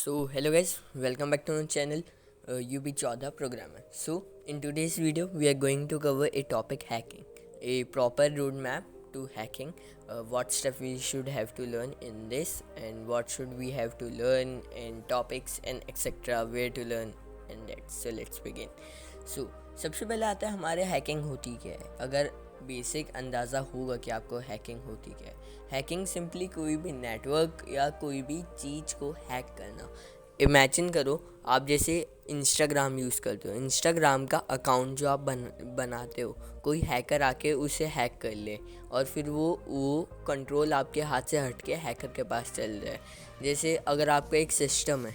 Hello guys, welcome back to my channel UB14 Programmer. In today's video, we are going to cover a topic hacking, a proper roadmap to hacking, what stuff we should have to learn in this, and what should we have to learn in topics and etc. where to learn and that. So let's begin. सबसे पहले आता है हमारे hacking होती क्या है. अगर basic अंदाज़ा होगा कि आपको हैकिंग होती क्या है. हैकिंग सिंपली कोई भी नेटवर्क या कोई भी चीज़ को हैक करना. इमेजिन करो आप जैसे इंस्टाग्राम यूज़ करते हो. इंस्टाग्राम का अकाउंट जो आप बनाते हो, कोई हैकर आके उसे हैक कर ले और फिर वो कंट्रोल आपके हाथ से हट के हैकर के पास चल जाए. जैसे अगर आपका एक सिस्टम है,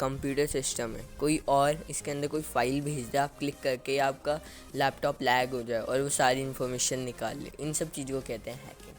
कंप्यूटर सिस्टम है, कोई और इसके अंदर कोई फ़ाइल भेज दे, आप क्लिक करके आपका लैपटॉप लैग हो जाए और वो सारी इन्फॉर्मेशन निकाल ले. इन सब चीज़ों को कहते हैं हैकिंग.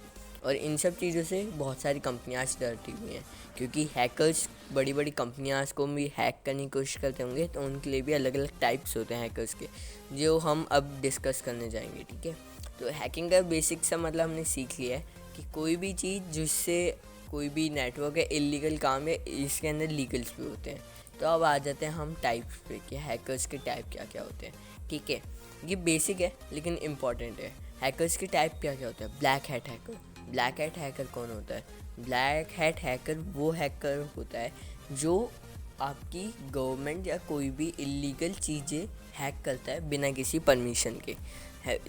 और इन सब चीज़ों से बहुत सारी कंपनियाँ डरती हुई हैं, क्योंकि हैकर्स बड़ी बड़ी कंपनियाँ को भी हैक करने की कोशिश करते होंगे, तो उनके लिए भी अलग अलग टाइप्स होते हैं हैकर्स के, जो हम अब डिस्कस करने जाएंगे. ठीक है, तो हैकिंग का बेसिक सा मतलब हमने सीख लिया है कि कोई भी चीज़ जिससे कोई भी नेटवर्क है इलीगल काम है, इसके अंदर लीगल्स भी होते हैं. तो अब आ जाते हैं हम टाइप्स पे कि हैकर्स के टाइप क्या क्या होते हैं. ठीक है, ये बेसिक है लेकिन इम्पॉर्टेंट है. हैकर्स के टाइप क्या क्या होता है. Black hat hacker. Black hat hacker कौन होता है. ब्लैक हैट हैकर वो हैकर होता है जो आपकी गवर्नमेंट या कोई भी इलीगल चीज़ें हैक करता है बिना किसी परमिशन के.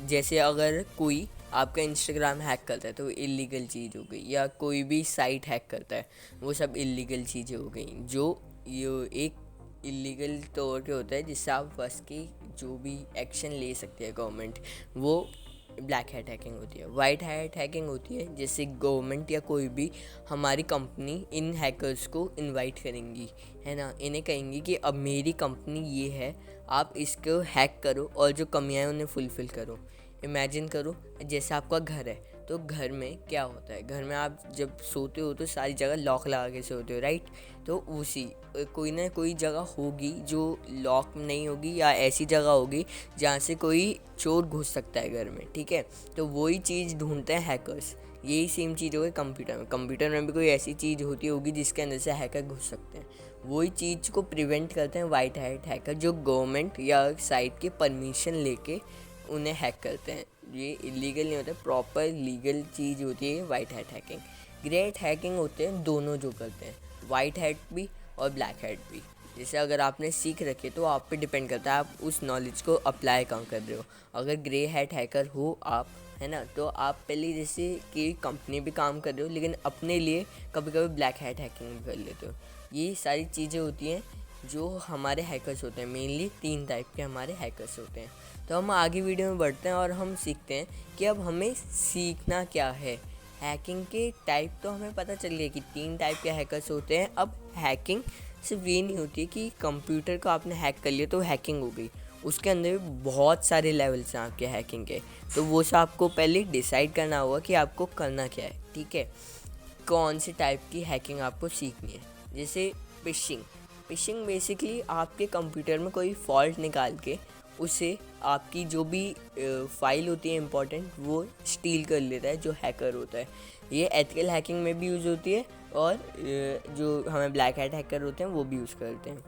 जैसे अगर कोई आपका इंस्टाग्राम हैक करता है तो वो इलीगल चीज़ हो गई, या कोई भी साइट हैक करता है, वो सब इलीगल चीज़ें हो गई. जो ये एक इलीगल तौर के होता है जिससे आप फंस के जो भी एक्शन ले सकते हैं गवर्नमेंट, वो ब्लैक हैट हैकिंग होती है. वाइट हैट हैकिंग होती है जैसे गवर्नमेंट या कोई भी हमारी कंपनी इन हैकर्स को इनवाइट करेंगी, है ना, इन्हें कहेंगी कि अब मेरी कंपनी ये है, आप इसको हैक करो और जो कमियां हैं उन्हें फुलफ़िल करो. इमेजिन करो जैसे आपका घर है, तो घर में क्या होता है, घर में आप जब सोते हो तो सारी जगह लॉक लगा के सोते हो, राइट. तो उसी कोई ना कोई जगह होगी जो लॉक नहीं होगी, या ऐसी जगह होगी जहाँ से कोई चोर घुस सकता है घर में. ठीक है, तो वही चीज़ ढूंढते हैं हैकर्स. यही सेम चीज़ होगी कंप्यूटर में. कंप्यूटर में भी कोई ऐसी चीज़ होती होगी जिसके अंदर से हैकर घुस सकते हैं. वही चीज़ को प्रिवेंट करते हैं वाइट हैट हैकर, जो गवर्नमेंट या साइट के परमिशन लेके उन्हें हैक करते हैं. ये इलीगल नहीं होता, प्रॉपर लीगल चीज़ होती है white hat hacking. Grey hat hacking होते हैं दोनों जो करते हैं, वाइट हैट भी और ब्लैक हैट भी. जैसे अगर आपने सीख रखे तो आप पे डिपेंड करता है आप उस नॉलेज को अप्लाई कहाँ कर रहे हो. अगर ग्रे हैट हैकर हो आप, है ना, तो आप पहले जैसे कि कंपनी भी काम कर रहे हो लेकिन अपने लिए कभी कभी ब्लैक हैट हैकिंग भी कर लेते हो. ये सारी चीज़ें होती हैं जो हमारे हैकर्स होते हैं. मेनली 3 टाइप के हमारे हैकर्स होते हैं. तो हम आगे वीडियो में बढ़ते हैं और हम सीखते हैं कि अब हमें सीखना क्या है. हैकिंग के टाइप तो हमें पता चल गया कि 3 टाइप के हैकर्स होते हैं. अब हैकिंग सिर्फ ये नहीं होती है कि कंप्यूटर को आपने हैक कर लिया तो हैकिंग हो गई. उसके अंदर भी बहुत सारे लेवल्स हैं आपके हैकिंग के. तो वो सब आपको पहले डिसाइड करना होगा कि आपको करना क्या है. ठीक है, कौन से टाइप की हैकिंग आपको सीखनी है. जैसे फिशिंग. फिशिंग बेसिकली आपके कंप्यूटर में कोई फॉल्ट निकाल के उसे आपकी जो भी फाइल होती है इंपॉर्टेंट, वो स्टील कर लेता है जो हैकर होता है. ये एथिकल हैकिंग में भी यूज़ होती है और जो हमें ब्लैक हैट हैकर होते हैं वो भी यूज़ करते हैं.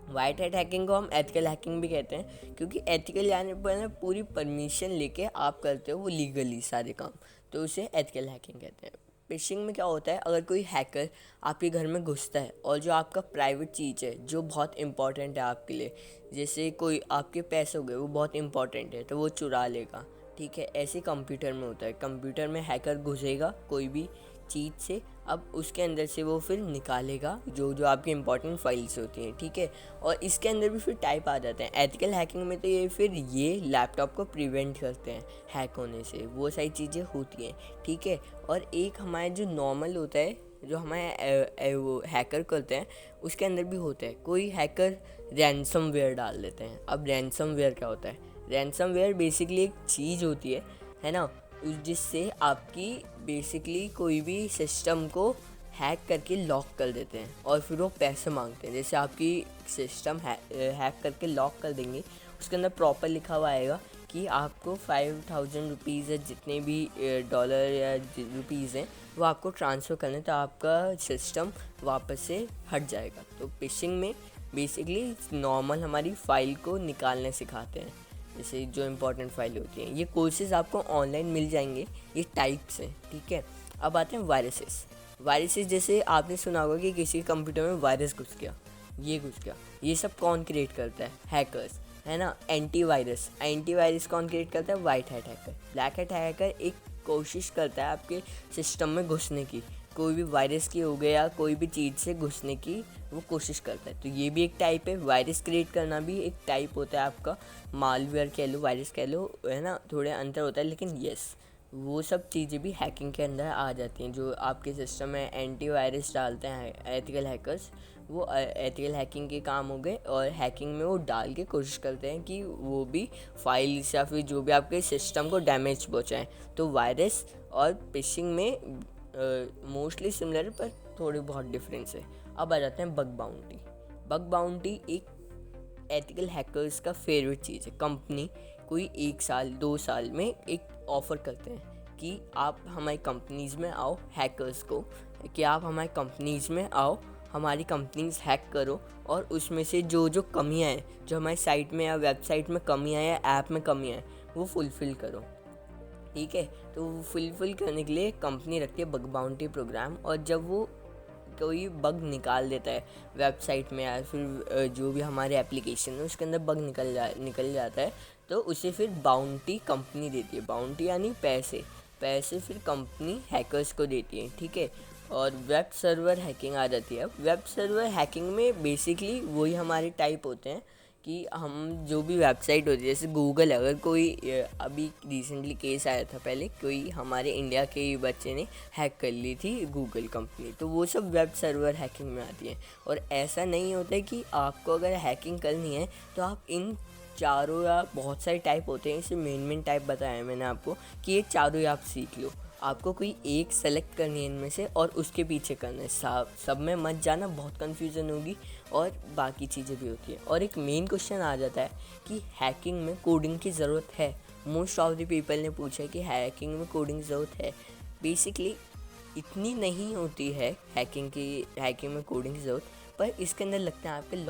वाइट हैट हैकिंग को हम एथिकल हैकिंग भी कहते हैं, क्योंकि एथिकल यानी पर ना पूरी परमिशन लेके आप करते हो वो लीगली सारे काम, तो उसे एथिकल हैकिंग कहते हैं. फिशिंग में क्या होता है, अगर कोई हैकर आपके घर में घुसता है और जो आपका प्राइवेट चीज़ है जो बहुत इंपॉर्टेंट है आपके लिए, जैसे कोई आपके पैसे हो गए वो बहुत इंपॉर्टेंट है, तो वो चुरा लेगा. ठीक है, ऐसे कंप्यूटर में होता है. कंप्यूटर में हैकर घुसेगा कोई भी चीज़ से, अब उसके अंदर से वो फिर निकालेगा जो जो आपकी इंपॉर्टेंट फाइल्स होती हैं. ठीक है, और इसके अंदर भी फिर टाइप आ जाते हैं. एथिकल हैकिंग में तो ये फिर ये लैपटॉप को प्रिवेंट करते हैं हैक होने से, वो सारी चीज़ें होती हैं. ठीक है, और एक हमारे जो नॉर्मल होता है जो हमारे वो हैकर करते हैं, उसके अंदर भी होता है. कोई हैकर रैंसमवेयर डाल देते हैं. अब रैंसमवेयर क्या होता है. रैंसमवेयर बेसिकली एक चीज़ होती है ना, जिससे आपकी बेसिकली कोई भी सिस्टम को हैक करके लॉक कर देते हैं और फिर वो पैसे मांगते हैं. जैसे आपकी सिस्टम हैक करके लॉक कर देंगे, उसके अंदर प्रॉपर लिखा हुआ आएगा कि आपको 5000 रुपीज़ या जितने भी डॉलर या रुपीज़ हैं वो आपको ट्रांसफ़र करना है, तो आपका सिस्टम वापस से हट जाएगा। तो फिशिंग में बेसिकली नॉर्मल हमारी फ़ाइल को निकालने सिखाते हैं, जैसे जो इम्पोर्टेंट फाइल होती हैं। ये कोर्सेज़ आपको ऑनलाइन मिल जाएंगे, ये टाइप्स हैं, ठीक है। अब आते हैं वायरसेस। जैसे आपने सुना होगा कि किसी कंप्यूटर में वायरस घुस गया, ये सब कौन क्रिएट करता है? हैकर्स, है ना। एंटीवायरस कौन क्रिएट करता है? White hat hacker. Black hat hacker एक कोशिश करता है आपके सिस्टम में घुसने की, कोई भी वायरस की हो गया, कोई भी चीज़ से घुसने की वो कोशिश करता है। तो ये भी एक टाइप है, वायरस क्रिएट करना भी एक टाइप होता है आपका। मालवेयर कह लो, वायरस कह लो, है ना, थोड़े अंतर होता है, लेकिन यस, वो सब चीज़ें भी हैकिंग के अंदर आ जाती हैं। जो आपके सिस्टम में एंटीवायरस डालते हैं एथिकल हैकर्स, वो एथिकल हैकिंग के काम हो गए, और हैकिंग में वो डाल के कोशिश करते हैं कि वो भी फाइल्स या फिर जो भी आपके सिस्टम को डैमेज पहुँचाएं। तो वायरस और फिशिंग में मोस्टली सिमिलर, पर थोड़ी बहुत डिफरेंस है। अब आ जाते हैं बग बाउंटी एक एथिकल हैकर्स का फेवरेट चीज़ है। कंपनी कोई 1 साल 2 साल में एक ऑफ़र करते हैं कि आप हमारी कंपनीज़ में आओ, हैकर्स को, कि आप हमारी कंपनीज़ में आओ, हमारी कंपनीज हैक करो, और उसमें से जो जो कमियां हैं, जो हमारी साइट में या वेबसाइट में कमियां हैं या ऐप में कमियां हैं, वो फुलफ़िल करो, ठीक है। तो वो फुलफ़िल करने के लिए कंपनी रखती है बग बाउंटी प्रोग्राम, और जब वो कोई बग निकाल देता है वेबसाइट में या फिर जो भी हमारे एप्लीकेशन है उसके अंदर बग निकल जाता है, तो उसे फिर बाउंटी कंपनी देती है। बाउंटी यानी पैसे फिर कंपनी हैकर्स को देती है, ठीक है। और वेब सर्वर हैकिंग आ जाती है। वेब सर्वर हैकिंग में बेसिकली वही हमारे टाइप होते हैं कि हम जो भी वेबसाइट होती है, जैसे गूगल, अगर कोई अभी रिसेंटली केस आया था, पहले कोई हमारे इंडिया के ही बच्चे ने हैक कर ली थी गूगल कंपनी, तो वो सब वेब सर्वर हैकिंग में आती है। और ऐसा नहीं होता है कि आपको अगर हैकिंग करनी है तो आप इन चारों, या बहुत सारे टाइप होते हैं, इसे मेन टाइप बताया मैंने आपको कि ये चारों ही आप सीख लो। आपको कोई एक सेलेक्ट करनी है इनमें से और उसके पीछे करना है, सब में मत जाना, बहुत कन्फ्यूज़न होगी, और बाकी चीज़ें भी होती है। और एक मेन क्वेश्चन आ जाता है कि हैकिंग में कोडिंग की ज़रूरत है। मोस्ट ऑफ द पीपल ने पूछा है कि हैकिंग में कोडिंग की ज़रूरत है। बेसिकली इतनी नहीं होती है हैकिंग में कोडिंग की ज़रूरत, पर इसके अंदर लगते हैं आपके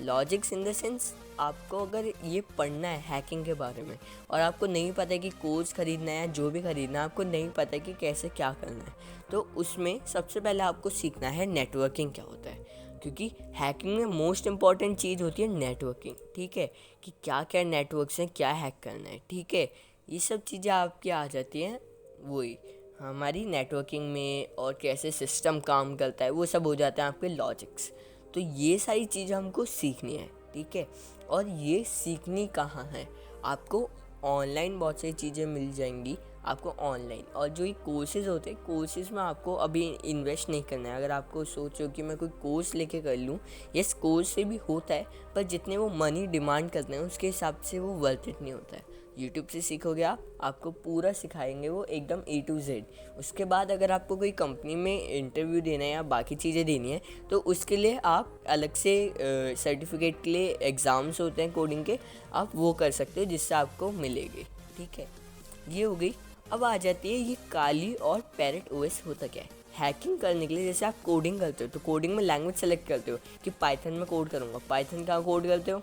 लॉजिक्स इन द सेंस, आपको अगर ये पढ़ना है हैकिंग के बारे में और आपको नहीं पता है कि कोर्स ख़रीदना है या जो भी ख़रीदना है, आपको नहीं पता है कि कैसे क्या करना है, तो उसमें सबसे पहले आपको सीखना है नेटवर्किंग क्या होता है। क्योंकि हैकिंग में मोस्ट इम्पॉर्टेंट चीज़ होती है नेटवर्किंग, ठीक है, कि क्या क्या नेटवर्क्स हैं, क्या हैक करना है, ठीक है। ये सब चीज़ें आपकी आ जाती हैं वही हमारी नेटवर्किंग में, और कैसे सिस्टम काम करता है, वो सब हो जाता है आपके लॉजिक्स। तो ये सारी चीज़ें हमको सीखनी है, ठीक है। और ये सीखनी कहाँ है? आपको ऑनलाइन बहुत सारी चीज़ें मिल जाएंगी आपको ऑनलाइन। और जो ये कोर्सेज़ होते हैं, कोर्सेज़ में आपको अभी इन्वेस्ट नहीं करना है। अगर आपको सोचो कि मैं कोई कोर्स लेके कर लूँ, यस कोर्स से भी होता है, पर जितने वो मनी डिमांड करते हैं उसके हिसाब से वो वर्थ इट नहीं होता है। यूट्यूब से सीखोगे आप, आपको पूरा सिखाएंगे वो एकदम A to Z। उसके बाद अगर आपको कोई कंपनी में इंटरव्यू देना है या बाकी चीज़ें देनी है, तो उसके लिए आप अलग से सर्टिफिकेट के लिए एग्ज़ाम्स होते हैं कोडिंग के, आप वो कर सकते हो, जिससे आपको मिलेगी, ठीक है। ये हो गई। अब आ जाती है ये काली और पैरेट OS होता क्या है। हैकिंग करने के लिए जैसे आप कोडिंग करते हो, तो कोडिंग में लैंग्वेज सेलेक्ट करते हो कि पाइथन में कोड करूँगा। पाइथन का कोड करते हो,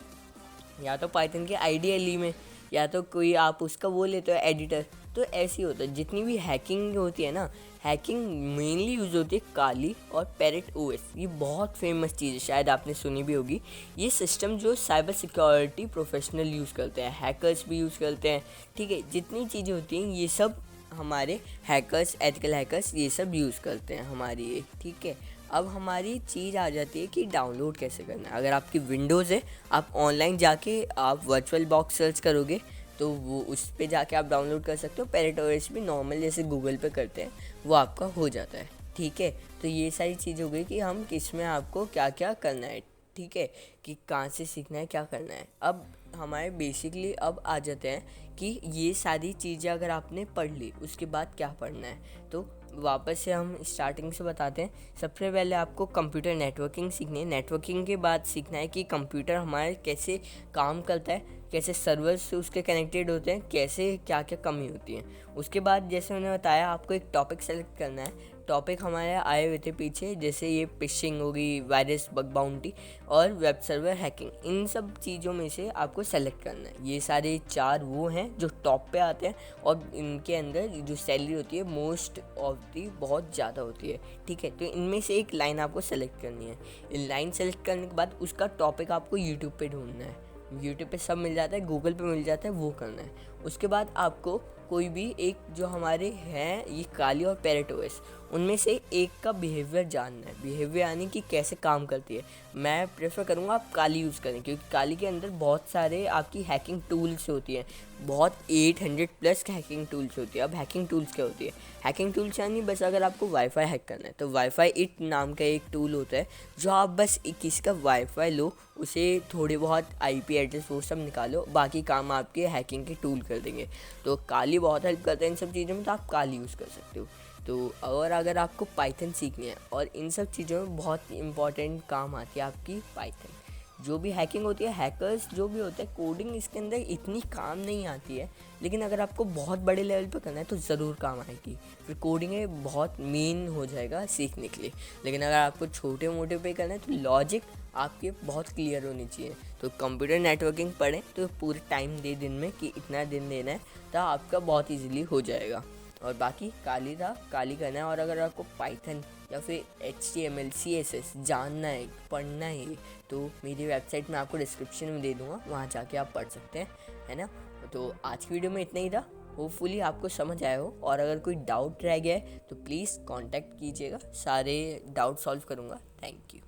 या तो पाइथन के IDLE में, या तो कोई आप उसका वो लेते हो एडिटर। तो ऐसे ही होता है जितनी भी हैकिंग होती है ना, हैकिंग मेनली यूज़ होती है काली और पैरेट OS। ये बहुत फेमस चीज़ है, शायद आपने सुनी भी होगी। ये सिस्टम जो साइबर सिक्योरिटी प्रोफेशनल यूज़ करते हैं, हैकर्स भी यूज़ करते हैं, ठीक है। जितनी चीज़ें होती हैं ये सब हमारे हैकर्स, एथिकल हैकर्स, ये सब यूज़ करते हैं हमारी ये, ठीक है। अब हमारी चीज़ आ जाती है कि डाउनलोड कैसे करना है। अगर आपकी विंडोज़ है, आप ऑनलाइन जाके आप वर्चुअल बॉक्स सर्च करोगे तो वो उस पर जाके आप डाउनलोड कर सकते हो। पैरेट OS भी नॉर्मल जैसे गूगल पे करते हैं वो आपका हो जाता है, ठीक है। तो ये सारी चीज़ हो गई कि हम किस में आपको क्या क्या करना है, ठीक है, कि कहाँ से सीखना है, क्या करना है। अब हमारे बेसिकली अब आ जाते हैं कि ये सारी चीज़ें अगर आपने पढ़ ली, उसके बाद क्या पढ़ना है। तो वापस से हम स्टार्टिंग से बताते हैं। सबसे पहले आपको कंप्यूटर नेटवर्किंग सीखनी है। नेटवर्किंग के बाद सीखना है कि कंप्यूटर हमारे कैसे काम करता है, कैसे सर्वर्स से उसके कनेक्टेड होते हैं, कैसे क्या क्या कमी होती है। उसके बाद जैसे मैंने बताया आपको एक टॉपिक सेलेक्ट करना है। टॉपिक हमारे आए हुए थे पीछे, जैसे ये फिशिंग होगी, वायरस, बग बाउंटी और वेब सर्वर हैकिंग। इन सब चीज़ों में से आपको सेलेक्ट करना है। ये सारे 4 वो हैं जो टॉप पे आते हैं और इनके अंदर जो सैलरी होती है मोस्ट ऑफ दी बहुत ज़्यादा होती है। ठीक है, तो इनमें से एक लाइन आपको सेलेक्ट करनी है। इन लाइन सेलेक्ट करने के बाद उसका टॉपिक आपको यूट्यूब पे ढूंढना है। यूट्यूब पे सब मिल जाता है, गूगल पे मिल जाता है, वो करना है। उसके बाद आपको कोई भी एक जो हमारे हैं ये काली और पैरेट ओएस, उनमें से एक का बिहेवियर जानना है। बिहेवियर यानी कि कैसे काम करती है। मैं प्रेफर करूँगा आप काली यूज़ करें, क्योंकि काली के अंदर बहुत सारे आपकी हैकिंग टूल्स होती हैं। बहुत 800+ हैकिंग टूल्स होती है। अब हैकिंग टूल्स क्या होती है? हैकिंग टूल्स यानी बस अगर आपको वाईफाई हैक करना है तो वाईफाई इट नाम का एक टूल होता है, जो आप बस किसी का वाईफाई लो, उसे थोड़े बहुत आईपी एड्रेस वो सब निकालो, बाकी काम आपके हैकिंग के टूल कर देंगे। तो काली बहुत हेल्प करते हैं इन सब चीज़ों में, तो आप काली यूज़ कर सकते हो। तो और अगर आपको पाइथन सीखनी है और इन सब चीज़ों में बहुत इंपॉर्टेंट काम आती है आपकी पाइथन। जो भी हैकिंग होती है, हैकर्स जो भी होते हैं, कोडिंग इसके अंदर इतनी काम नहीं आती है, लेकिन अगर आपको बहुत बड़े लेवल पर करना है तो ज़रूर काम आएगी। फिर कोडिंग बहुत मेन हो जाएगा सीखने के लिए। लेकिन अगर आपको छोटे मोटे पे करना है तो लॉजिक आपके बहुत क्लियर होनी चाहिए। तो कंप्यूटर नेटवर्किंग पढ़ें तो पूरे टाइम दे दिन में कि इतना दिन देना है, तो आपका बहुत इजीली हो जाएगा। और बाकी काली करना है। और अगर आपको पाइथन या फिर HTML CSS जानना है, पढ़ना है, तो मेरी वेबसाइट में आपको डिस्क्रिप्शन में दे दूँगा, वहाँ जाके आप पढ़ सकते हैं, है ना। तो आज की वीडियो में इतना ही था। होपफुली आपको समझ आया हो, और अगर कोई डाउट रह गया है तो प्लीज़ कांटेक्ट कीजिएगा, सारे डाउट सॉल्व करूँगा। Thank you.